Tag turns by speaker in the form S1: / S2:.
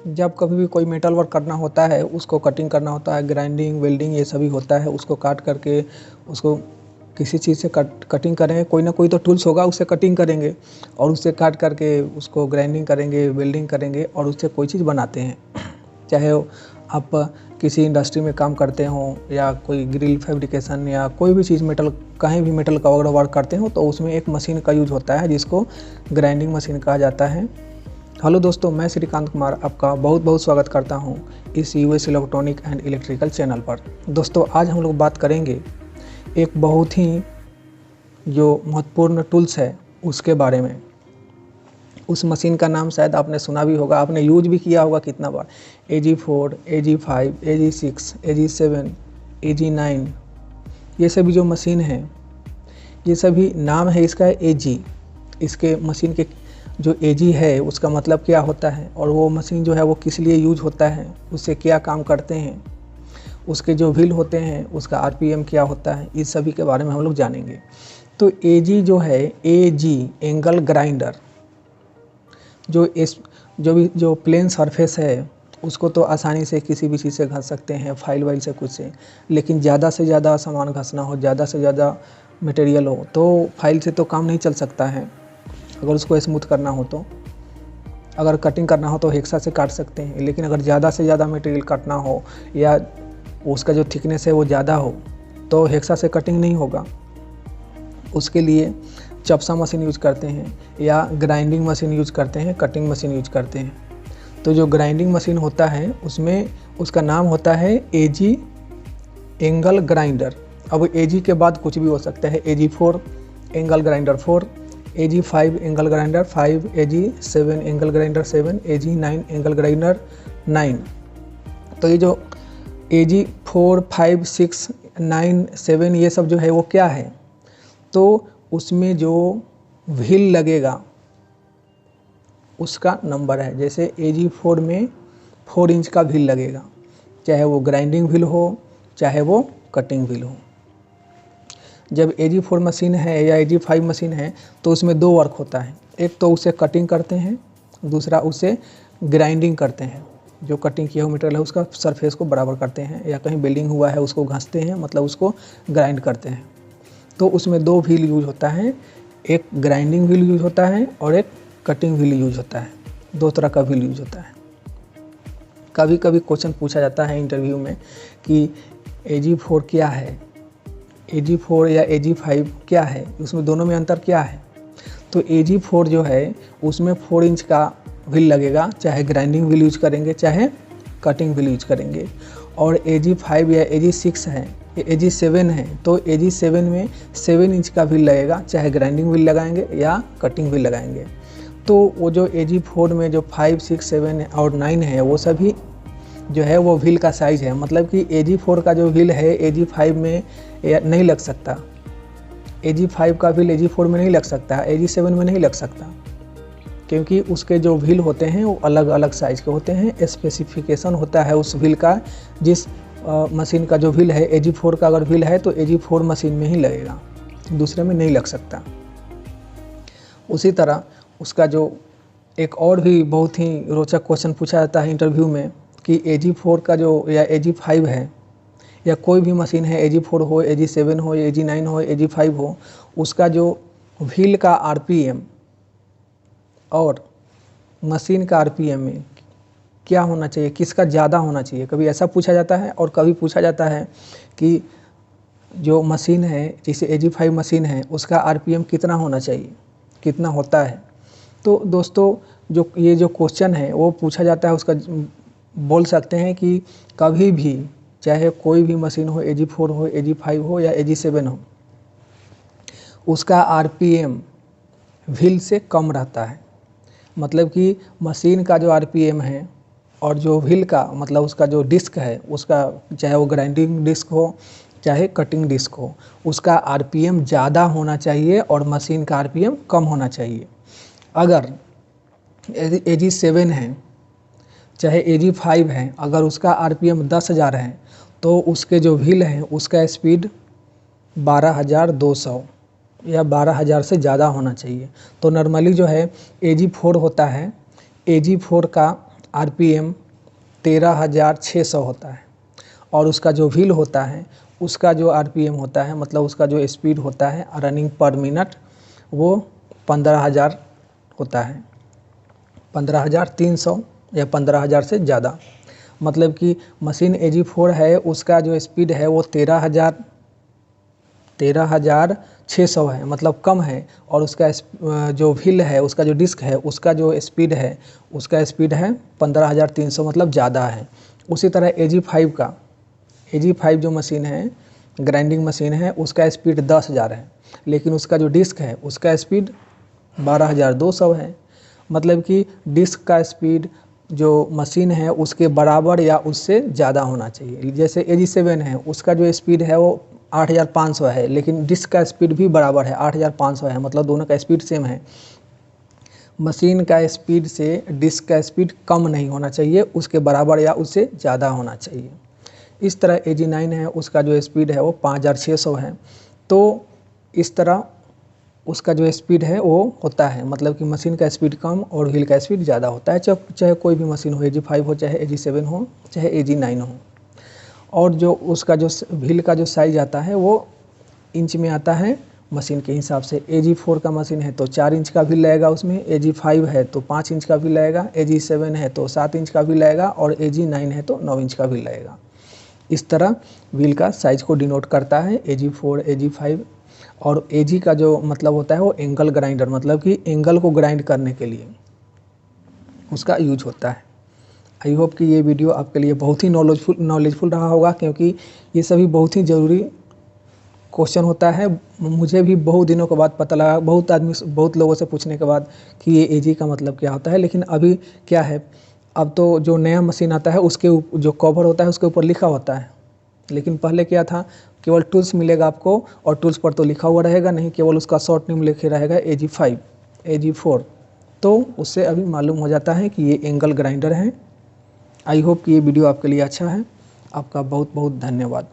S1: जब कभी भी कोई मेटल वर्क करना होता है, उसको कटिंग करना होता है, ग्राइंडिंग, वेल्डिंग ये सभी होता है, उसको काट करके उसको किसी चीज़ से कटिंग करेंगे, कोई ना कोई तो टूल्स होगा, उससे कटिंग करेंगे और उससे काट करके उसको ग्राइंडिंग करेंगे, वेल्डिंग करेंगे और उससे कोई चीज़ बनाते हैं। चाहे आप किसी इंडस्ट्री में काम करते हों या कोई ग्रिल फैब्रिकेशन या कोई भी चीज़ मेटल, कहीं भी मेटल का अगर वर्क करते हो तो उसमें एक मशीन का यूज होता है जिसको ग्राइंडिंग मशीन कहा जाता है। हेलो दोस्तों, मैं श्रीकांत कुमार आपका बहुत बहुत स्वागत करता हूं इस US electronic and electrical channel पर। दोस्तों, आज हम लोग बात करेंगे एक बहुत ही जो महत्वपूर्ण टूल्स है उसके बारे में। उस मशीन का नाम शायद आपने सुना भी होगा, आपने यूज भी किया होगा कितना बार। AG4, AG5, AG6, AG7, AG9, ये सभी जो मशीन है, ये सभी नाम है इसका AG। इसके मशीन के जो AG है उसका मतलब क्या होता है और वो मशीन जो है वो किस लिए यूज होता है, उससे क्या काम करते हैं, उसके जो व्हील होते हैं उसका RPM क्या होता है, इस सभी के बारे में हम लोग जानेंगे। तो AG जो है, AG एंगल ग्राइंडर, जो प्लेन सरफेस है उसको तो आसानी से किसी भी चीज़ से घस सकते हैं, फाइल वाइल से, कुछ से। लेकिन ज़्यादा से ज़्यादा सामान घसना हो, ज़्यादा से ज़्यादा मटेरियल हो तो फाइल से तो काम नहीं चल सकता है। अगर उसको स्मूथ करना हो तो, अगर कटिंग करना हो तो हेक्सा से काट सकते हैं, लेकिन अगर ज़्यादा से ज़्यादा मटेरियल काटना हो या उसका जो थिकनेस है वो ज़्यादा हो तो हेक्सा से कटिंग नहीं होगा। उसके लिए चपसा मशीन यूज करते हैं या ग्राइंडिंग मशीन यूज करते हैं, कटिंग मशीन यूज करते हैं। तो जो ग्राइंडिंग मशीन होता है उसमें उसका नाम होता है AG एंगल ग्राइंडर। अब AG के बाद कुछ भी हो सकता है, AG4 angle grinder 4, AG5 angle grinder 5, AG7 angle grinder 7, AG9 angle grinder 9। तो ये जो AG4, 5, 6, 9, 7 ये सब जो है वो क्या है, तो उसमें जो व्हील लगेगा उसका नंबर है। जैसे AG4 में 4 इंच का व्हील लगेगा, चाहे वो ग्राइंडिंग व्हील हो चाहे वो कटिंग व्हील हो। जब AG4 मशीन है या AG5 मशीन है तो उसमें दो वर्क होता है, एक तो उसे कटिंग करते हैं, दूसरा उसे ग्राइंडिंग करते हैं। जो कटिंग किया हुआ मटेरियल है उसका सरफेस को बराबर करते हैं, या कहीं बेल्डिंग हुआ है उसको घसते हैं, मतलब उसको ग्राइंड करते हैं। तो उसमें दो व्हील यूज होता है, एक ग्राइंडिंग व्हील यूज होता है और एक कटिंग व्हील यूज होता है। दो तरह का व्हील यूज होता है। कभी कभी क्वेश्चन पूछा जाता है इंटरव्यू में कि AG4 क्या है, AG4 या AG5 क्या है, उसमें दोनों में अंतर क्या है। तो AG4 जो है उसमें 4 इंच का व्हील लगेगा, चाहे ग्राइंडिंग व्हील यूज करेंगे चाहे कटिंग व्हील यूज करेंगे। और AG5 या AG6 है, AG7 है, तो AG7 में 7 इंच का व्हील लगेगा, चाहे ग्राइंडिंग व्हील लगाएंगे या कटिंग व्हील लगाएंगे। तो वो जो AG4 में जो 5, 6, 7 और 9 है वो सभी जो है वो व्हील का साइज़ है। मतलब कि AG4 का जो व्हील है AG5 में नहीं लग सकता, AG5 का व्हील AG4 में नहीं लग सकता, AG7 में नहीं लग सकता, क्योंकि उसके जो व्हील होते हैं वो अलग अलग साइज़ के होते हैं। स्पेसिफिकेशन होता है उस व्हील का, जिस मशीन का जो व्हील है AG4 का अगर व्हील है तो AG4 मशीन में ही लगेगा, दूसरे में नहीं लग सकता। उसी तरह उसका जो एक और भी बहुत ही रोचक क्वेश्चन पूछा जाता है इंटरव्यू में कि AG4 का जो या AG5 है या कोई भी मशीन है, AG4 हो, AG7 हो, AG9 हो, AG5 हो, उसका जो व्हील का RPM और मशीन का RPM में क्या होना चाहिए, किसका ज़्यादा होना चाहिए। कभी ऐसा पूछा जाता है और कभी पूछा जाता है कि जो मशीन है, जैसे AG5 मशीन है, उसका RPM कितना होना चाहिए, कितना होता है। तो दोस्तों, जो ये जो क्वेश्चन है वो पूछा जाता है, उसका बोल सकते हैं कि कभी भी चाहे कोई भी मशीन हो, AG4 हो, AG5 हो या AG7 हो, उसका RPM व्हील से कम रहता है। मतलब कि मशीन का जो RPM है और जो व्हील का, मतलब उसका जो डिस्क है, उसका चाहे वो ग्राइंडिंग डिस्क हो चाहे कटिंग डिस्क हो, उसका RPM ज़्यादा होना चाहिए और मशीन का RPM कम होना चाहिए। अगर AG7 है चाहे AG5 है, अगर उसका RPM 10,000 है तो उसके जो व्हील हैं उसका स्पीड 12,200 या 12,000 से ज़्यादा होना चाहिए। तो नॉर्मली जो है AG4 होता है, AG4 का RPM 13,600 होता है और उसका जो व्हील होता है उसका जो RPM होता है मतलब उसका जो स्पीड होता है रनिंग पर मिनट वो 15,000 होता है, 15,300 या 15,000 से ज़्यादा। मतलब कि मशीन AG4 है उसका जो स्पीड है वो 13,600 है, मतलब कम है, और उसका जो व्हील है उसका जो डिस्क है उसका जो स्पीड है उसका स्पीड है 15,300 मतलब ज़्यादा है। उसी तरह AG5 जो मशीन है ग्राइंडिंग मशीन है उसका स्पीड 10,000 है, लेकिन उसका जो डिस्क है उसका स्पीड 12,200 है। मतलब कि डिस्क का स्पीड जो मशीन है उसके बराबर या उससे ज़्यादा होना चाहिए। जैसे AG7 है उसका जो स्पीड है वो 8,500 है, लेकिन डिस्क का स्पीड भी बराबर है 8,500 है, मतलब दोनों का स्पीड सेम है। मशीन का स्पीड से डिस्क का स्पीड कम नहीं होना चाहिए, उसके बराबर या उससे ज़्यादा होना चाहिए। इस तरह AG9 है उसका जो स्पीड है वो 5,600 है। तो इस तरह उसका जो स्पीड है वो होता है, मतलब कि मशीन का स्पीड कम और व्हील का स्पीड ज़्यादा होता है, चाहे कोई भी मशीन हो, AG5 हो, चाहे AG7 हो, चाहे AG9 हो। और जो उसका जो व्हील का जो साइज आता है वो इंच में आता है मशीन के हिसाब से। AG4 का मशीन है तो 4 इंच का व्हील लगेगा उसमें, AG5 है तो 5 इंच का व्हील लगेगा, AG7 है तो 7 इंच का व्हील लगेगा और AG9 है तो 9 इंच का व्हील लगेगा। इस तरह व्हील का साइज को डिनोट करता है AG4, AG5। और AG का जो मतलब होता है वो एंगल ग्राइंडर, मतलब कि एंगल को ग्राइंड करने के लिए उसका यूज होता है। आई होप कि ये वीडियो आपके लिए बहुत ही नॉलेजफुल रहा होगा, क्योंकि ये सभी बहुत ही ज़रूरी क्वेश्चन होता है। मुझे भी बहुत दिनों के बाद पता लगा, बहुत लोगों से पूछने के बाद कि ये AG का मतलब क्या होता है। लेकिन अभी क्या है, अब तो जो नया मशीन आता है उसके जो कवर होता है उसके ऊपर लिखा होता है, लेकिन पहले क्या था, केवल टूल्स मिलेगा आपको और टूल्स पर तो लिखा हुआ रहेगा नहीं, केवल उसका शॉर्ट नेम लिखे रहेगा AG5, AG4। तो उससे अभी मालूम हो जाता है कि ये एंगल ग्राइंडर है। आई होप कि ये वीडियो आपके लिए अच्छा है। आपका बहुत बहुत धन्यवाद।